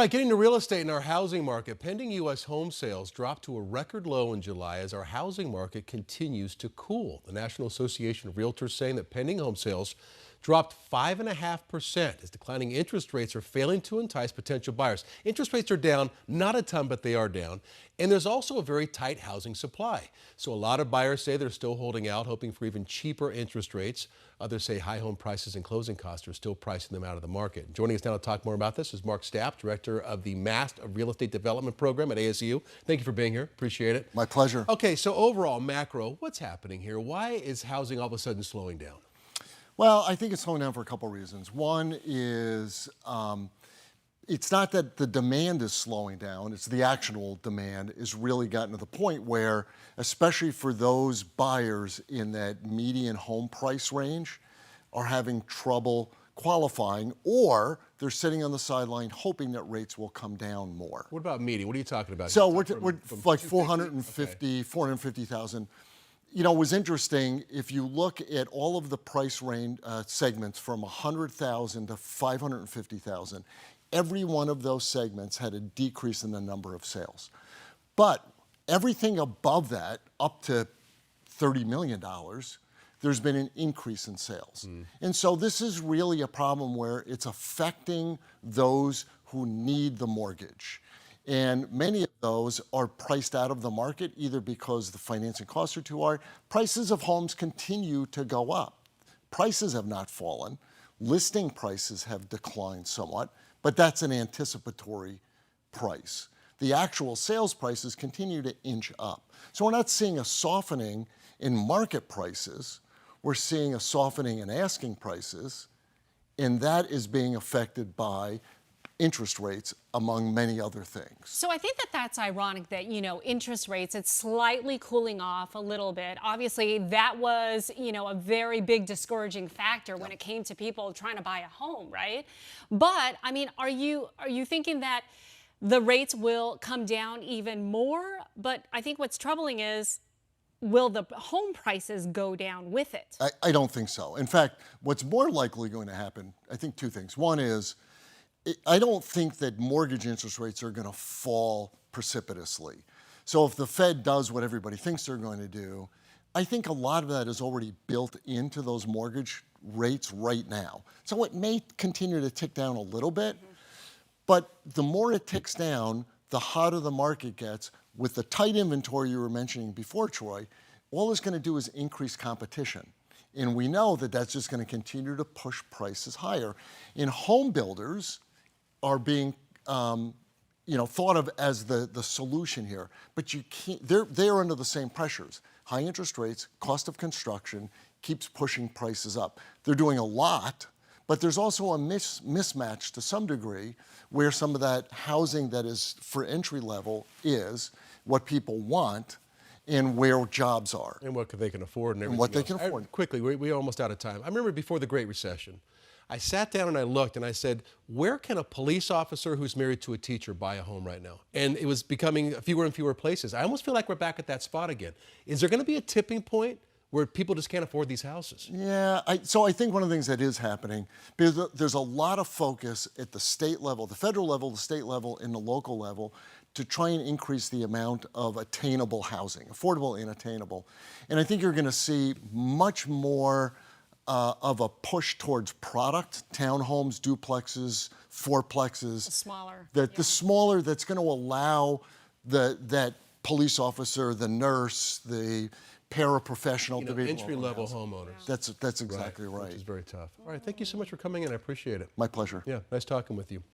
All right, getting to real estate in our housing market, pending U.S. home sales dropped to a record low in July as our housing market continues to cool. The National Association of Realtors saying that pending home sales dropped 5.5% as declining interest rates are failing to entice potential buyers. Interest rates are down, not a ton, but they are down. And there's also a very tight housing supply. So a lot of buyers say they're still holding out, hoping for even cheaper interest rates. Others say high home prices and closing costs are still pricing them out of the market. Joining us now to talk more about this is Mark Stapp, Director of the Master of Real Estate Development Program at ASU. Thank you for being here. Appreciate it. My pleasure. Okay, so overall, macro, what's happening here? Why is housing all of a sudden slowing down? Well, I think it's slowing down for a couple of reasons. One is it's not that the demand is slowing down, it's the actual demand is really gotten to the point where, especially for those buyers in that median home price range, are having trouble qualifying, or they're sitting on the sideline hoping that rates will come down more. What about median? What are you talking about? So we're like 450, 450,000. You know, it was interesting, if you look at all of the price range segments from 100,000 to 550,000, every one of those segments had a decrease in the number of sales. But everything above that, up to $30 million, there's been an increase in sales. And so this is really a problem where it's affecting those who need the mortgage. And many of those are priced out of the market, either because the financing costs are too high. Prices of homes continue to go up. Prices have not fallen. Listing prices have declined somewhat, but that's an anticipatory price. The actual sales prices continue to inch up. So we're not seeing a softening in market prices. We're seeing a softening in asking prices, and that is being affected by interest rates, among many other things. So I think that that's ironic that, interest rates, it's slightly cooling off a little bit. Obviously, that was, a very big discouraging factor when it came to people trying to buy a home, right? But, I mean, are you thinking that the rates will come down even more? But I think what's troubling is, will the home prices go down with it? I don't think so. In fact, what's more likely going to happen, I think two things. One is, I don't think that mortgage interest rates are going to fall precipitously. So if the Fed does what everybody thinks they're going to do, I think a lot of that is already built into those mortgage rates right now. So it may continue to tick down a little bit, but the more it ticks down, the hotter the market gets. With the tight inventory you were mentioning before, Troy, all it's going to do is increase competition. And we know that that's just going to continue to push prices higher. And home builders are being thought of as the solution here. But you can't, they're under the same pressures. High interest rates, cost of construction keeps pushing prices up. They're doing a lot, but there's also a mismatch to some degree where some of that housing that is for entry level is what people want and where jobs are. And what they can afford and everything what they else. can afford. Quickly, we're almost out of time. I remember before the Great Recession, I sat down and I looked and I said, where can a police officer who's married to a teacher buy a home right now? And it was becoming fewer and fewer places. I almost feel like we're back at that spot again. Is there going to be a tipping point where people just can't afford these houses? Yeah, so I think one of the things that is happening, because there's a lot of focus at the state level, the federal level, the state level, and the local level to try and increase the amount of attainable housing, affordable and attainable. And I think you're going to see much more of a push towards product, townhomes, duplexes, fourplexes. The smaller that's going to allow that police officer, the nurse, the paraprofessional to be entry-level homeowners. That's exactly right. Which is very tough. All right, thank you so much for coming in. I appreciate it. My pleasure. Yeah, nice talking with you.